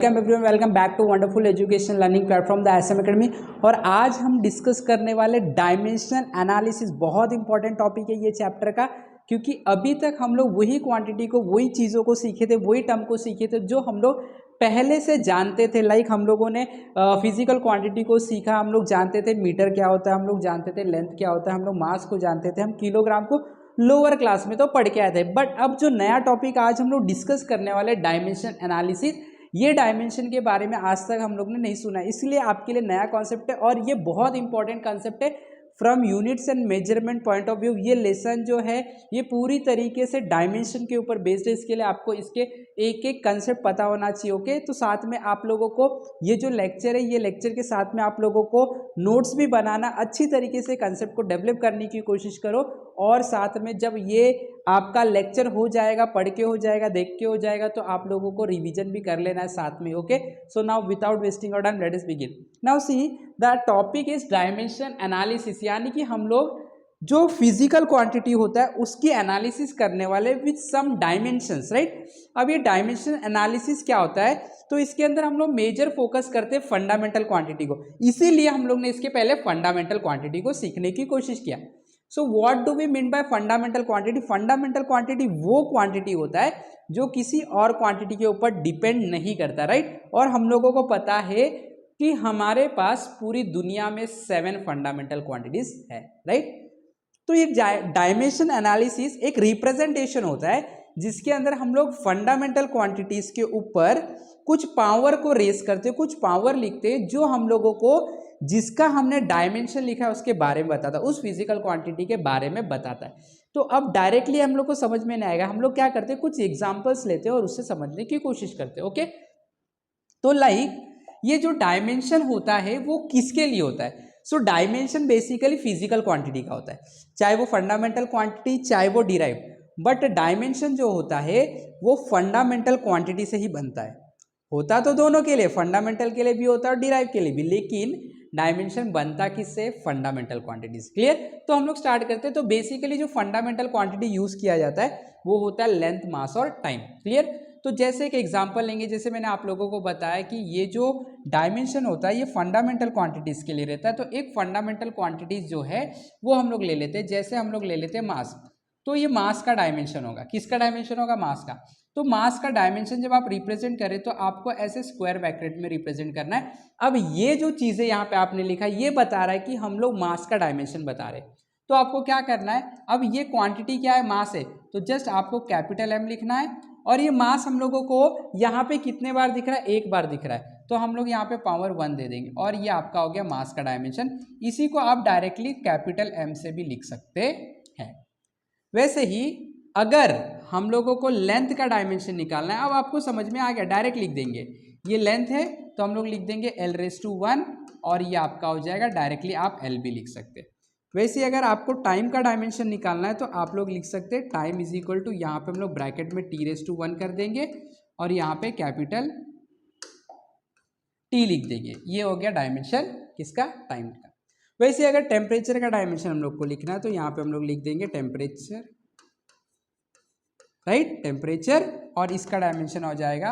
Welcome everyone, welcome back to wonderful education learning platform the SM academy. और आज हम discuss करने वाले डायमेंशनल एनालिसिस। बहुत इंपॉर्टेंट टॉपिक है ये चैप्टर का, क्योंकि अभी तक हम लोग वही क्वांटिटी को, वही चीज़ों को सीखे थे, वही टर्म को सीखे थे जो हम लोग पहले से जानते थे। लाइक हम लोगों ने फिजिकल क्वांटिटी को सीखा, हम लोग जानते थे मीटर क्या होता है, हम लोग जानते थे लेंथ क्या होता है, हम लोग मास को जानते थे, हम किलोग्राम को लोअर क्लास में तो पढ़ के आए थे। बट अब जो नया टॉपिक आज हम लोग डिस्कस करने वाले डायमेंशन एनालिसिस, ये डायमेंशन के बारे में आज तक हम लोग ने नहीं सुना, इसलिए आपके लिए नया कॉन्सेप्ट है और ये बहुत इंपॉर्टेंट कॉन्सेप्ट है from units and measurement point of view. ये लेसन जो है ये पूरी तरीके से डायमेंशन के ऊपर बेस्ड है। इसके लिए आपको इसके एक एक कंसेप्ट पता होना चाहिए। ओके, तो साथ में आप लोगों को ये जो लेक्चर है, ये लेक्चर के साथ में आप लोगों को नोट्स भी बनाना, अच्छी तरीके से कंसेप्ट को डेवलप करने की कोशिश करो। और साथ में जब ये आपका लेक्चर हो जाएगा, पढ़ के हो जाएगा, देख के हो जाएगा, तो आप लोगों को रिवीजन भी कर लेना है साथ में। Okay, so now without wasting our time let us begin. Now see the topic is dimension analysis, यानी कि हम लोग जो फिजिकल क्वांटिटी होता है उसकी एनालिसिस करने वाले विद सम डायमेंशंस, राइट। अब ये डायमेंशन एनालिसिस क्या होता है, तो इसके अंदर हम लोग मेजर फोकस करते हैं फंडामेंटल क्वांटिटी को, इसीलिए हम लोग ने इसके पहले फंडामेंटल क्वांटिटी को सीखने की कोशिश किया। So what do we mean by fundamental quantity? Fundamental quantity वो क्वांटिटी होता है जो किसी और क्वांटिटी के ऊपर डिपेंड नहीं करता, राइट। और हम लोगों को पता है कि हमारे पास पूरी दुनिया में 7 फंडामेंटल क्वांटिटीज है, राइट। तो ये डायमेंशन एनालिसिस एक रिप्रेजेंटेशन होता है जिसके अंदर हम लोग फंडामेंटल क्वांटिटीज के ऊपर कुछ पावर को रेस करते हैं, कुछ पावर लिखते हैं जो हम लोगों को, जिसका हमने डायमेंशन लिखा है उसके बारे में बताता है, उस फिजिकल क्वांटिटी के बारे में बताता है। तो अब डायरेक्टली हम लोग को समझ में नहीं आएगा, हम लोग क्या करते हैं, कुछ एग्जांपल्स लेते हैं और उससे समझने की कोशिश करते हैं। ओके, तो लाइक ये जो डायमेंशन होता है वो किसके लिए होता है? So dimension basically physical quantity का होता है, चाहे वो फंडामेंटल क्वांटिटी चाहे वो डिराइव। बट डायमेंशन जो होता है वो फंडामेंटल क्वांटिटी से ही बनता है। होता तो दोनों के लिए, फंडामेंटल के लिए भी होता है और डिराइव के लिए भी, लेकिन डायमेंशन बनता किससे? Fundamental quantities. क्लियर? तो हम लोग स्टार्ट करते हैं। तो बेसिकली जो फंडामेंटल क्वांटिटी यूज किया जाता है वो होता है लेंथ, मास और टाइम। क्लियर? तो जैसे एक एग्जांपल लेंगे, जैसे मैंने आप लोगों को बताया कि ये जो डायमेंशन होता है ये फंडामेंटल क्वांटिटीज के लिए रहता है। तो एक फंडामेंटल क्वांटिटीज जो है वो हम लोग ले लेते हैं, जैसे हम लोग ले लेते हैं मास। तो ये मास का डायमेंशन होगा, किसका डायमेंशन होगा? मास का। तो मास का डायमेंशन जब आप रिप्रेजेंट करें तो आपको ऐसे स्क्वायर ब्रैकेट में रिप्रेजेंट करना है। अब ये जो चीजें यहाँ पे आपने लिखा ये बता रहा है कि हम लोग मास का डायमेंशन बता रहे हैं। तो आपको क्या करना है, अब ये क्वांटिटी क्या है? मास है, तो जस्ट आपको कैपिटल M लिखना है। और ये मास हम लोगों को यहाँ पे कितने बार दिख रहा है? एक बार दिख रहा है, तो हम लोग यहाँ पे पावर 1 दे देंगे और ये आपका हो गया मास का डायमेंशन। इसी को आप डायरेक्टली कैपिटल M से भी लिख सकते हैं। वैसे ही अगर हम लोगों को लेंथ का डायमेंशन निकालना है, अब आपको समझ में आ गया, डायरेक्ट लिख देंगे। ये लेंथ है तो हम लोग लिख देंगे L⁻⁴ और ये आपका हो जाएगा, डायरेक्टली आप L भी लिख सकते हैं। वैसे अगर आपको टाइम का डायमेंशन निकालना है तो आप लोग लिख सकते हैं टाइम इज इक्वल टू, यहाँ पे हम लोग ब्रैकेट में T⁻⁴ कर देंगे और यहाँ पे कैपिटल T लिख देंगे। ये हो गया डायमेंशन किसका? टाइम का। वैसे अगर टेम्परेचर का डायमेंशन हम लोग को लिखना है तो यहाँ पे हम लोग लिख देंगे टेम्परेचर, राइट, टेम्परेचर, और इसका डायमेंशन हो जाएगा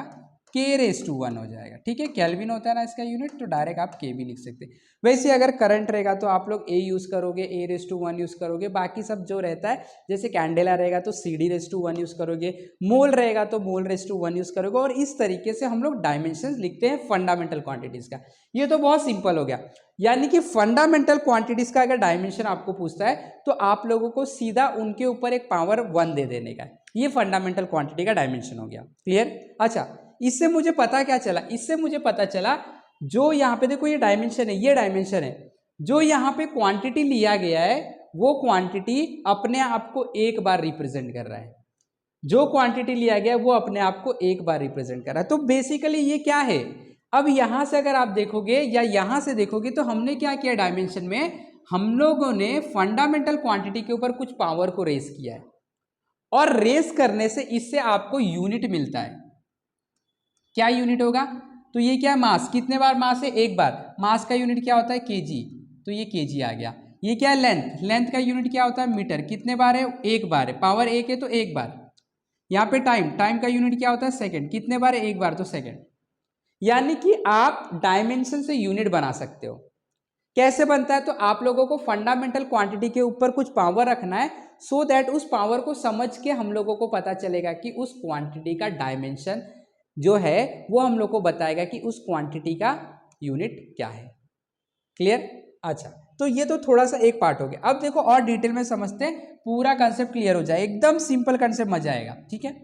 K⁻⁴ हो जाएगा। ठीक है, केल्विन होता है ना इसका यूनिट, तो डायरेक्ट आप K भी लिख सकते हैं। वैसे अगर करंट रहेगा तो आप लोग A यूज करोगे, A⁻⁴ यूज करोगे, बाकी सब जो रहता है जैसे कैंडेला रहेगा तो CD⁻⁴ यूज करोगे, मोल रहेगा तो मोल⁻⁴ यूज करोगे, और इस तरीके से हम लोग डायमेंशन लिखते हैं फंडामेंटल क्वांटिटीज का। ये तो बहुत सिंपल हो गया, यानी कि फंडामेंटल क्वांटिटीज का अगर डायमेंशन आपको पूछता है तो आप लोगों को सीधा उनके ऊपर एक पावर 1 दे देने का, ये फंडामेंटल क्वांटिटी का डायमेंशन हो गया। क्लियर? अच्छा, इससे मुझे पता क्या चला? इससे मुझे पता चला जो यहाँ पे देखो ये डायमेंशन है, ये डायमेंशन है, जो यहाँ पे क्वांटिटी लिया गया है वो क्वांटिटी अपने आप को एक बार रिप्रेजेंट कर रहा है। जो क्वांटिटी लिया गया है वो अपने आप को एक बार रिप्रेजेंट कर रहा है। तो बेसिकली ये क्या है, अब यहां से अगर आप देखोगे या यहां से देखोगे तो हमने क्या किया डायमेंशन में, हम लोगों ने फंडामेंटल क्वांटिटी के ऊपर कुछ पावर को रेस किया है, और रेस करने से इससे आपको यूनिट मिलता है। क्या यूनिट होगा? तो ये क्या है? मास। कितने बार मास है? एक बार। मास का यूनिट क्या होता है? केजी, तो ये केजी आ गया। ये क्या है? लेंथ। लेंथ का यूनिट क्या होता है? मीटर। कितने बार है? एक बार है, पावर 1 है तो एक बार। यहाँ पे टाइम, टाइम का यूनिट क्या होता है? सेकंड। कितने बार है? एक बार, तो सेकंड। यानी कि आप डायमेंशन से यूनिट बना सकते हो। कैसे बनता है? तो आप लोगों को फंडामेंटल क्वांटिटी के ऊपर कुछ पावर रखना है, सो दैट उस पावर को समझ के हम लोगों को पता चलेगा कि उस क्वांटिटी का डायमेंशन जो है वो हम लोग को बताएगा कि उस क्वांटिटी का यूनिट क्या है। क्लियर? अच्छा, तो ये तो थोड़ा सा एक पार्ट हो गया। अब देखो और डिटेल में समझते हैं, पूरा कंसेप्ट क्लियर हो जाए, एकदम सिंपल कंसेप्ट, मजा आएगा। ठीक है,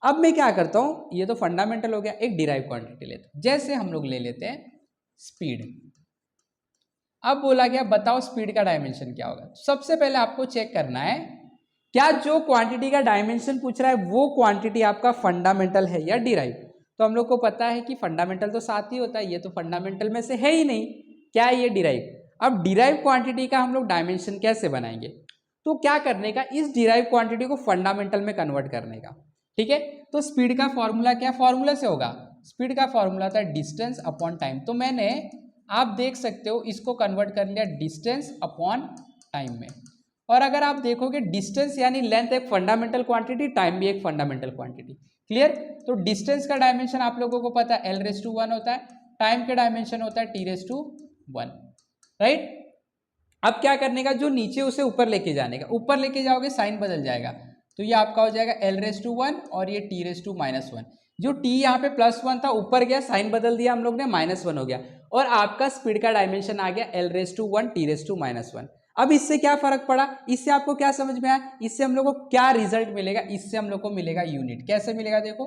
अब मैं क्या करता हूं, ये तो फंडामेंटल हो गया, एक डिराइव क्वांटिटी लेते हैं। जैसे हम लोग ले लेते हैं स्पीड। अब बोला गया बताओ स्पीड का डायमेंशन क्या होगा। सबसे पहले आपको चेक करना है क्या जो क्वांटिटी का डायमेंशन पूछ रहा है वो क्वांटिटी आपका फंडामेंटल है या डिराइव। तो हम लोग को पता है कि फंडामेंटल तो साथ ही होता है, ये तो फंडामेंटल में से है ही नहीं, क्या है ये डिराइव। अब डिराइव क्वांटिटी का हम लोग डायमेंशन कैसे बनाएंगे? तो क्या करने का, इस डिराइव क्वांटिटी को फंडामेंटल में कन्वर्ट करने का। ठीक है, तो स्पीड का फॉर्मूला क्या फॉर्मूला से होगा? स्पीड का फॉर्मूला था डिस्टेंस अपॉन टाइम। तो मैंने, आप देख सकते हो, इसको कन्वर्ट कर लिया डिस्टेंस अपॉन टाइम में। और अगर आप देखोगे डिस्टेंस यानी लेंथ एक फंडामेंटल क्वांटिटी, टाइम भी एक फंडामेंटल क्वांटिटी। क्लियर? तो डिस्टेंस का डायमेंशन आप लोगों को पता है l⁻1 होता है, टाइम के डायमेंशन होता है t⁻1, राइट। अब क्या करने का, जो नीचे उसे ऊपर लेके जाने का, ऊपर लेके जाओगे साइन बदल जाएगा, तो ये आपका हो जाएगा l⁻1 और ये t⁻1। जो t यहाँ पे +1 था ऊपर गया, साइन बदल दिया हम लोग ने, -1 हो गया, और आपका स्पीड का डायमेंशन आ गया l⁻1 t⁻1। अब इससे क्या फर्क पड़ा, इससे आपको क्या समझ में आया, इससे हम लोग को क्या रिजल्ट मिलेगा? इससे हम लोग को मिलेगा यूनिट। कैसे मिलेगा? देखो,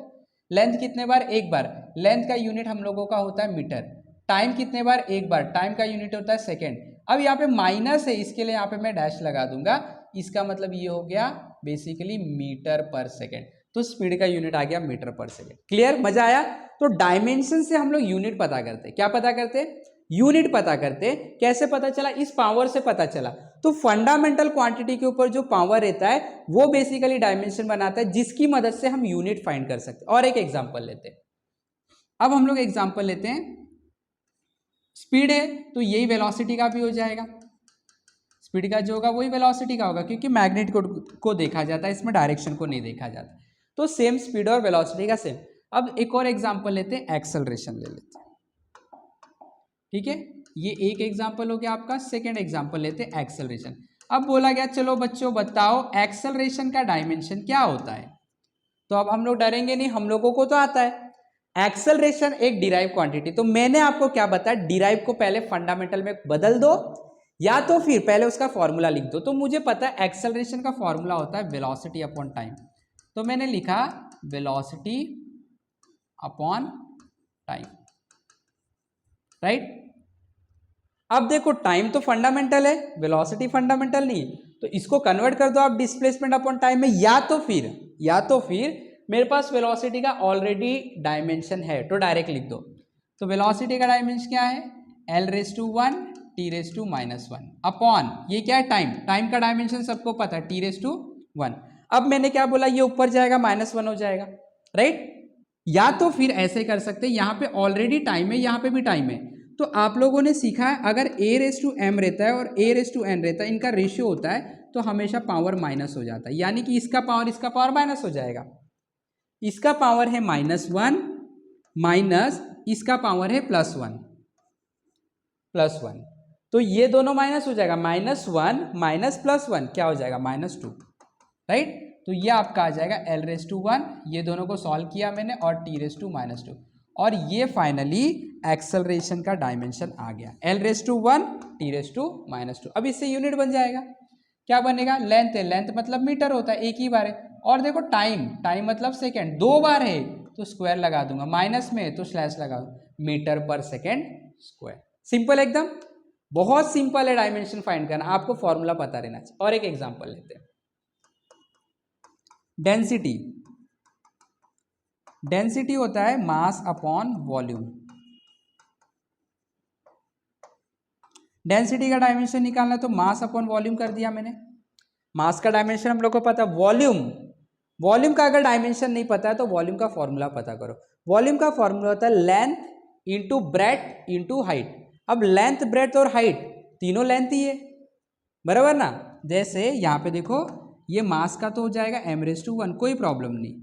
लेंथ कितने बार? एक बार, लेंथ का यूनिट हम लोगों का होता है मीटर। टाइम कितने बार? एक बार, टाइम का यूनिट होता है सेकेंड। अब यहाँ पे माइनस है, इसके लिए यहाँ पे मैं डैश लगा दूंगा, इसका मतलब ये हो गया बेसिकली मीटर पर सेकेंड। तो स्पीड का यूनिट आ गया मीटर पर सेकेंड। क्लियर? मजा आया? तो डायमेंशन से हम लोग यूनिट पता करते। क्या पता करते? यूनिट पता करते। कैसे पता चला? इस पावर से पता चला। तो फंडामेंटल क्वांटिटी के ऊपर जो पावर रहता है वो बेसिकली डायमेंशन बनाता है, जिसकी मदद से हम यूनिट फाइंड कर सकते हैं। और एक एग्जांपल लेते हैं। अब हम लोग एग्जांपल लेते हैं, स्पीड है तो यही वेलोसिटी का भी हो जाएगा। स्पीड का जो होगा वही वेलोसिटी का होगा, क्योंकि मैग्नेट को देखा जाता है, इसमें डायरेक्शन को नहीं देखा जाता। तो सेम स्पीड और वेलोसिटी का सेम। अब एक और एग्जांपल लेते हैं, एक्सेलरेशन ले लेते हैं। ठीक है, ये एक एग्जांपल हो गया आपका। सेकेंड एग्जांपल लेते हैं एक्सेलरेशन। अब बोला गया चलो बच्चों बताओ एक्सेलरेशन का डायमेंशन क्या होता है। तो अब हम लोग डरेंगे नहीं, हम लोगों को तो आता है। एक्सेलरेशन एक डिराइव क्वांटिटी, तो मैंने आपको क्या बताया, डिराइव को पहले फंडामेंटल में बदल दो या तो फिर पहले उसका फॉर्मूला लिख दो। तो मुझे पता है एक्सेलरेशन का फॉर्मूला होता है वेलोसिटी अपॉन टाइम। तो मैंने लिखा वेलोसिटी अपॉन टाइम, राइट। अब देखो टाइम तो फंडामेंटल है, वेलोसिटी फंडामेंटल नहीं, तो इसको कन्वर्ट कर दो आप डिस्प्लेसमेंट अपॉन टाइम में, या तो फिर मेरे पास वेलोसिटी का ऑलरेडी डायमेंशन है तो डायरेक्ट लिख दो। तो वेलोसिटी का डायमेंशन क्या है? l⁻1 t⁻1 अपॉन ये क्या है? टाइम का डायमेंशन सबको पता है t⁻1। अब मैंने क्या बोला, ये ऊपर जाएगा -1 हो जाएगा, राइट। या तो फिर ऐसे कर सकते हैं, यहाँ पे ऑलरेडी टाइम है, यहाँ पे भी टाइम है, तो आप लोगों ने सीखा है अगर a⁻m रहता है और a⁻n रहता है, इनका रेशियो होता है, तो हमेशा पावर माइनस हो जाता है, यानी कि इसका पावर माइनस हो जाएगा। इसका पावर है -1 माइनस इसका पावर है +1, तो ये दोनों माइनस हो जाएगा, -1 माइनस +1 क्या हो जाएगा? -2, राइट। तो ये आपका आ जाएगा l⁻1, ये दोनों को सॉल्व किया मैंने, और t⁻2, और ये फाइनली एक्सेलरेशन का डायमेंशन आ गया l⁻1 t⁻2। अब इससे यूनिट बन जाएगा, क्या बनेगा? लेंथ है, लेंथ मतलब मीटर होता है, एक ही बार है। और देखो टाइम मतलब सेकेंड, 2 बार है तो स्क्वायर लगा दूंगा, माइनस में तो स्लैश लगा दूंगा, मीटर पर सेकेंड स्क्वायर। सिंपल एकदम, बहुत सिंपल है डायमेंशन फाइंड करना, आपको फॉर्मूला पता रहना चाहिए। और एक एग्जांपल लेते हैं, डेंसिटी होता है मास अपॉन वॉल्यूम। डेंसिटी का डायमेंशन निकालना तो मास अपॉन वॉल्यूम कर दिया मैंने। मास का डायमेंशन हम लोग को पता, वॉल्यूम का अगर डायमेंशन नहीं पता है तो वॉल्यूम का फॉर्मूला पता करो। वॉल्यूम का फॉर्मूला होता है length into breadth into height. अब लेंथ, ब्रेड्थ और हाइट तीनों लेंथ ही है, बराबर ना। जैसे यहाँ पे देखो, ये मास का तो हो जाएगा m⁻1, कोई प्रॉब्लम नहीं,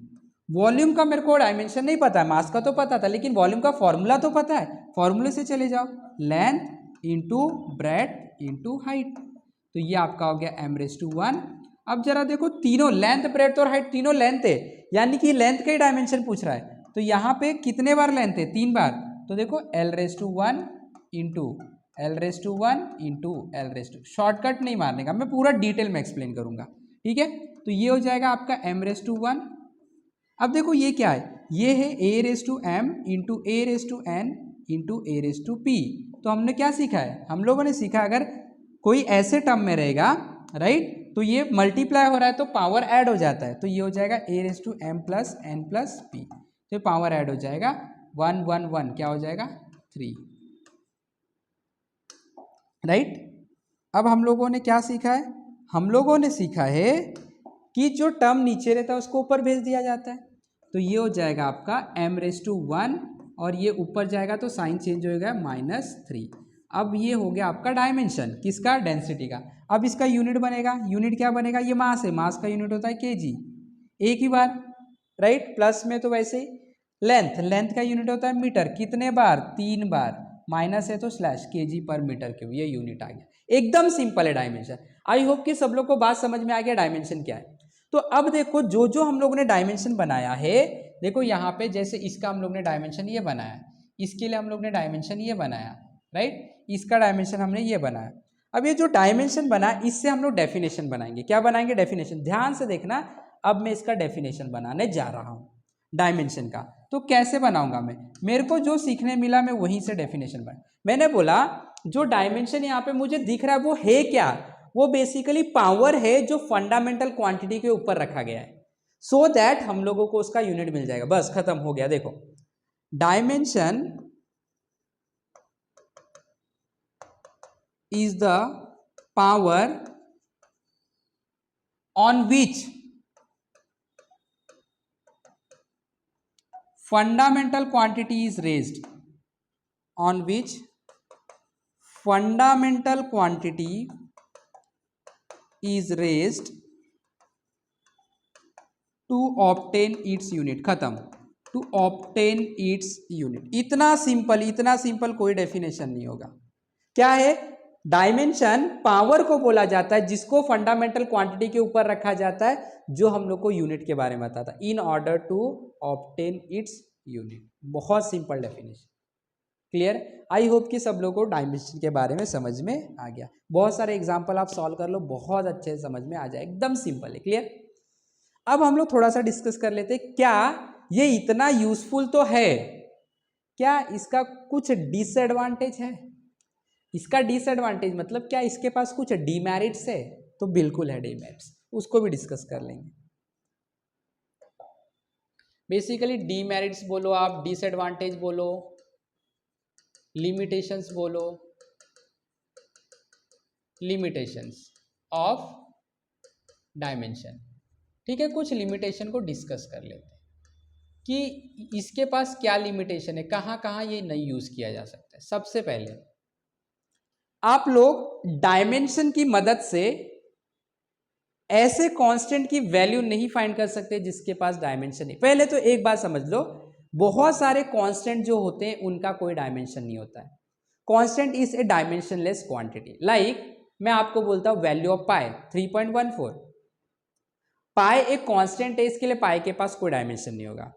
वॉल्यूम का मेरे को डायमेंशन नहीं पता है, मास का तो पता था, लेकिन वॉल्यूम का फॉर्मूला तो पता है, फॉर्मूले से चले जाओ, length into breadth into height, तो ये आपका हो गया m⁻1। अब जरा देखो तीनों लेंथ ब्रेथ और हाइट तीनों लेंथ है, यानी कि लेंथ का ही डायमेंशन पूछ रहा है, तो यहाँ पे कितने बार लेंथ है, 3 बार, तो देखो l⁻1 into l⁻1 into l⁻, shortcut नहीं मारने का, मैं पूरा डिटेल में एक्सप्लेन करूंगा, ठीक है। तो ये हो जाएगा आपका m⁻1। अब देखो ये क्या है, ये है a⁻m into a⁻n into a⁻p। तो हमने क्या सीखा है, हम लोगों ने सीखा अगर कोई ऐसे टर्म में रहेगा, राइट, तो ये मल्टीप्लाई हो रहा है तो पावर ऐड हो जाता है, तो ये हो जाएगा a⁻m plus n plus p, तो पावर ऐड हो जाएगा 1 1 1, क्या हो जाएगा 3, राइट। अब हम लोगों ने क्या सीखा है, हम लोगों ने सीखा है कि जो टर्म नीचे रहता है उसको ऊपर भेज दिया जाता है, तो ये हो जाएगा आपका m⁻1 और ये ऊपर जाएगा तो साइन चेंज हो गया -3। अब ये हो गया आपका डायमेंशन किसका, डेंसिटी का। अब इसका यूनिट बनेगा, यूनिट क्या बनेगा, ये मास है, मास का यूनिट होता है kg, एक ही बार, राइट, प्लस में तो वैसे ही। लेंथ, लेंथ का यूनिट होता है मीटर, कितने बार, 3 बार, माइनस है तो स्लैश kg पर मीटर क्यूब, ये यूनिट आ गया। एकदम सिंपल है डायमेंशन। आई होप कि सब लोग को बात समझ में आ गया डायमेंशन क्या है। तो अब देखो जो जो हम लोगों ने डायमेंशन बनाया है, देखो यहाँ पे जैसे इसका हम लोग ने डायमेंशन ये बनाया, इसके लिए हम लोग ने डायमेंशन ये बनाया, राइट, इसका डायमेंशन हमने ये बनाया। अब ये जो डायमेंशन बना इससे हम लोग डेफिनेशन बनाएंगे, क्या बनाएंगे, डेफिनेशन। ध्यान से देखना, अब मैं इसका डेफिनेशन बनाने जा रहा हूँ डायमेंशन का। तो कैसे बनाऊंगा मैं, मेरे को जो सीखने मिला मैं वहीं से डेफिनेशन बना। मैंने बोला जो डायमेंशन यहाँ पे मुझे दिख रहा है वो है क्या, वो बेसिकली पावर है जो फंडामेंटल क्वांटिटी के ऊपर रखा गया है, सो दैट हम लोगों को उसका यूनिट मिल जाएगा, बस खत्म हो गया। देखो dimension is the power on which fundamental quantity is raised, on which fundamental quantity is raised to obtain its unit, खत्म, to obtain its unit। इतना सिंपल कोई डेफिनेशन नहीं होगा। क्या है, डायमेंशन पावर को बोला जाता है जिसको फंडामेंटल क्वांटिटी के ऊपर रखा जाता है, जो हम लोग को यूनिट के बारे में बताता है, in order to obtain its unit. बहुत simple definition, clear. I hope कि सब लोगों को डायमेंशन के बारे में समझ में आ गया। बहुत सारे एग्जांपल आप सॉल्व कर लो, बहुत अच्छे से समझ में आ जाए, एकदम सिंपल है, क्लियर। अब हम लोग थोड़ा सा डिस्कस कर लेते हैं, क्या ये इतना यूजफुल तो है, क्या इसका कुछ डिसएडवांटेज है। इसका डिसएडवांटेज मतलब क्या इसके पास कुछ डीमेरिट्स है, तो बिल्कुल है डीमेरिट्स, उसको भी डिस्कस कर लेंगे। बेसिकली डीमेरिट्स बोलो आप, डिसएडवांटेज बोलो, लिमिटेशंस बोलो, लिमिटेशंस ऑफ डायमेंशन, ठीक है। कुछ लिमिटेशन को डिस्कस कर लेते हैं कि इसके पास क्या लिमिटेशन है, कहाँ कहाँ ये नहीं यूज किया जा सकता है। सबसे पहले आप लोग डायमेंशन की मदद से ऐसे कांस्टेंट की वैल्यू नहीं फाइंड कर सकते जिसके पास डायमेंशन नहीं। पहले तो एक बात समझ लो, बहुत सारे कांस्टेंट जो होते हैं उनका कोई डायमेंशन नहीं होता है। Constant is a dimensionless quantity. Like मैं आपको बोलता हूं वैल्यू ऑफ पाई 3.14, पाई एक कांस्टेंट है, इसके लिए पाई के पास कोई डायमेंशन नहीं होगा।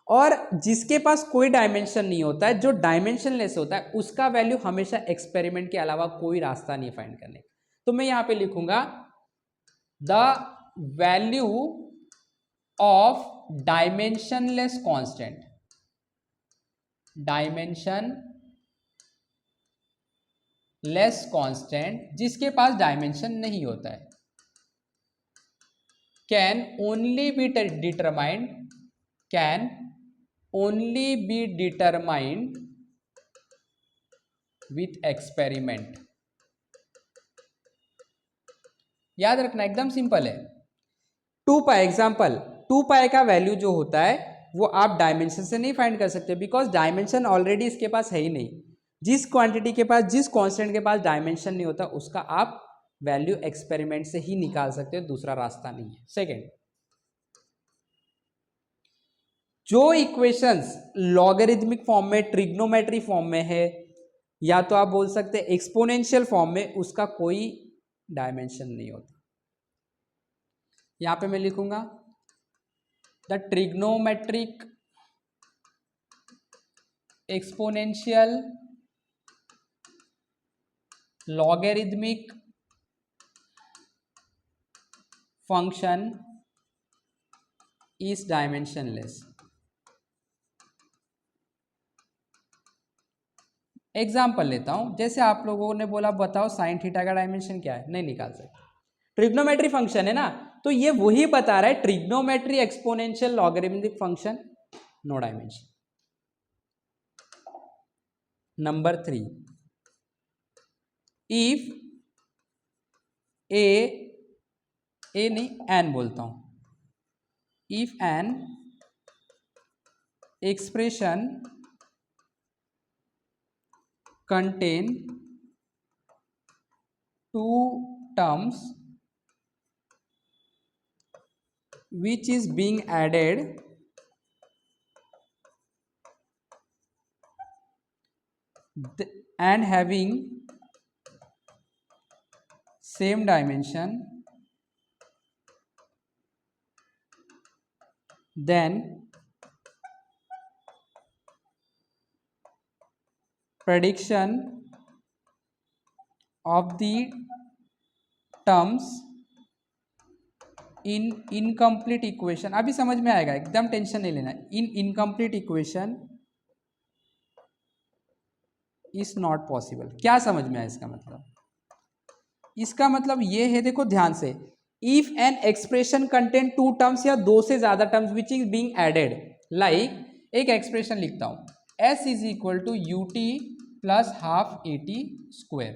और जिसके पास कोई डायमेंशन नहीं होता है, जो डायमेंशनलेस होता है, उसका वैल्यू हमेशा एक्सपेरिमेंट के अलावा कोई रास्ता नहीं फाइंड करने का। तो मैं यहां पे लिखूंगा the value of dimensionless constant, dimension less constant जिसके पास डायमेंशन नहीं होता है, can only be determined, can only be determined with experiment। याद रखना एकदम सिंपल है। 2 पाई एग्जाम्पल, 2 पाई का वैल्यू जो होता है वो आप डायमेंशन से नहीं फाइंड कर सकते, बिकॉज डायमेंशन ऑलरेडी इसके पास है ही नहीं। जिस क्वांटिटी के पास, जिस कांस्टेंट के पास डायमेंशन नहीं होता, उसका आप वैल्यू एक्सपेरिमेंट से ही निकाल सकते हो, दूसरा रास्ता नहीं है। सेकेंड, जो इक्वेशंस लॉगरिथमिक फॉर्म में, ट्रिग्नोमेट्री फॉर्म में है, या तो आप बोल सकते हैं एक्सपोनेंशियल फॉर्म में, उसका कोई डायमेंशन नहीं होता। यहां पे मैं लिखूंगा the trigonometric exponential logarithmic function is dimensionless. Example लेता हूं, जैसे आप लोगों ने बोला बताओ साइन थीटा का डायमेंशन क्या है, नहीं निकाल सकते। ट्रिग्नोमेट्री फंक्शन है ना, तो ये वही बता रहा है trigonometry exponential logarithmic function, no dimension. Number 3, if a नहीं एन बोलता हूं, if an expression contain two terms which is being added and having same dimension, then prediction of the terms in incomplete equation, अभी समझ में आएगा, एकदम tension नहीं लेना, in incomplete equation is not possible. क्या समझ में आया इसका मतलब? इसका मतलब ये है, देखो ध्यान से, if an expression contain two terms या दो से ज्यादा terms which is being added, like एक एक्सप्रेशन लिखता हूं, s is equal to ut plus half at square,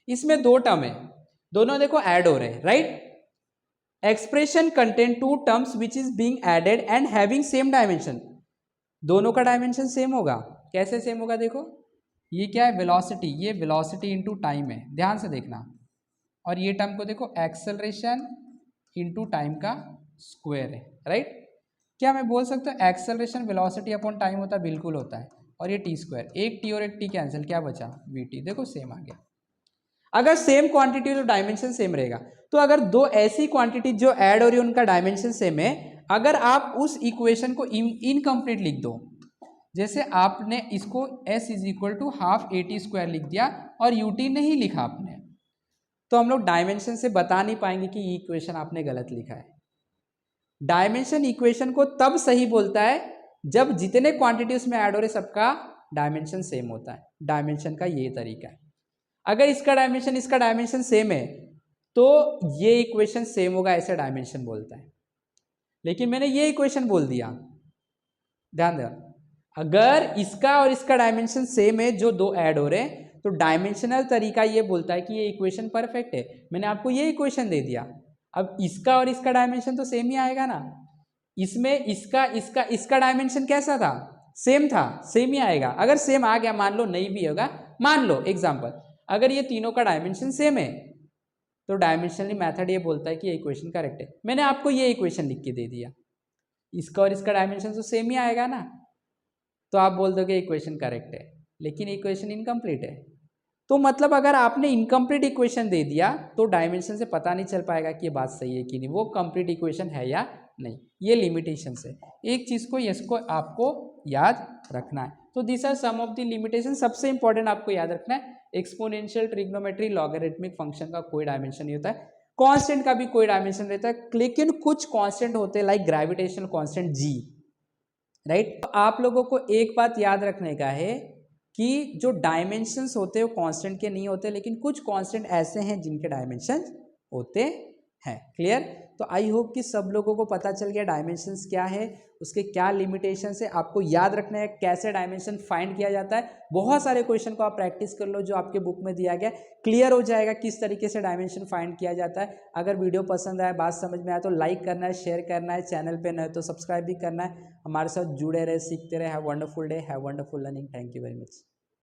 इसमें दो टर्म है, दोनों देखो ऐड हो रहे हैं, right? Expression contain two terms which is being added and having same dimension, दोनों का डायमेंशन सेम होगा। कैसे सेम होगा? देखो ये क्या है, वेलोसिटी, ये वेलोसिटी इनटू टाइम है, ध्यान से देखना, और ये टर्म को देखो एक्सेलरेशन इनटू टाइम का स्क्वायर है, राइट? क्या मैं बोल सकता हूँ एक्सेलरेशन वेलोसिटी अपॉन टाइम होता है? बिल्कुल होता है। और ये टी स्क्वायर, एक टी और एक टी कैंसिल, क्या बचा? वी टी, देखो सेम आ गया। अगर सेम क्वांटिटी तो डायमेंशन सेम रहेगा, तो अगर दो ऐसी क्वांटिटी जो ऐड हो रही है उनका डायमेंशन सेम है, अगर आप उस इक्वेशन को इनकम्प्लीट लिख दो, जैसे आपने इसको s is equal to half at square लिख दिया और ut नहीं लिखा आपने, तो हम लोग डायमेंशन से बता नहीं पाएंगे कि ये इक्वेशन आपने गलत लिखा है। डायमेंशन इक्वेशन को तब सही बोलता है जब जितने क्वांटिटी उसमें ऐड हो रहे सबका डायमेंशन सेम होता है। डायमेंशन का ये तरीका है। अगर इसका डायमेंशन सेम है तो ये इक्वेशन सेम होगा, ऐसे डायमेंशन बोलता है। लेकिन मैंने ये इक्वेशन बोल दिया, ध्यान देना, अगर इसका और इसका डायमेंशन सेम है, जो दो ऐड हो रहे हैं, तो डायमेंशनल तरीका ये बोलता है कि ये इक्वेशन परफेक्ट है। मैंने आपको ये इक्वेशन दे दिया, अब इसका और इसका डायमेंशन तो सेम ही आएगा ना। इसमें इसका डायमेंशन कैसा था? सेम था, सेम ही आएगा। अगर सेम आ गया, मान लो नहीं भी होगा, मान लो एग्जांपल, अगर ये तीनों का डायमेंशन सेम है तो डायमेंशनली मेथड ये बोलता है कि ये इक्वेशन करेक्ट है। मैंने आपको ये इक्वेशन लिख के दे दिया, इसका और इसका डायमेंशन तो सेम ही आएगा ना, तो आप बोल दोगे इक्वेशन करेक्ट है, लेकिन इक्वेशन इनकम्प्लीट है। तो मतलब अगर आपने इनकम्प्लीट इक्वेशन दे दिया तो डायमेंशन से पता नहीं चल पाएगा कि ये बात सही है कि नहीं, वो कंप्लीट इक्वेशन है या नहीं। ये लिमिटेशन है, एक चीज़ को इसको आपको याद रखना है। तो this are some of the limitation. सबसे इंपॉर्टेंट आपको याद रखना है, एक्सपोनेंशियल ट्रिग्नोमेट्री लॉगरिथमिक फंक्शन का कोई डायमेंशन नहीं होता है, कांस्टेंट का भी कोई डायमेंशन रहता है, लेकिन कुछ कांस्टेंट होते हैं लाइक ग्रेविटेशनल कांस्टेंट जी, राइट? तो आप लोगों को एक बात याद रखने का है कि जो डायमेंशंस होते हैं वो कांस्टेंट के नहीं होते, लेकिन कुछ कांस्टेंट ऐसे हैं जिनके डायमेंशंस होते हैं। क्लियर? तो आई होप कि सब लोगों को पता चल गया डायमेंशंस क्या है, उसके क्या लिमिटेशंस है, आपको याद रखना है कैसे डायमेंशन फाइंड किया जाता है। बहुत सारे क्वेश्चन को आप प्रैक्टिस कर लो जो आपके बुक में दिया गया, क्लियर हो जाएगा किस तरीके से डायमेंशन फाइंड किया जाता है। अगर वीडियो पसंद आए, बात समझ में आए तो लाइक करना है, शेयर करना है, चैनल पे नए तो सब्सक्राइब भी करना है। हमारे साथ जुड़े रहे, सीखते रहे। Have wonderful day, have wonderful learning. Thank you very much.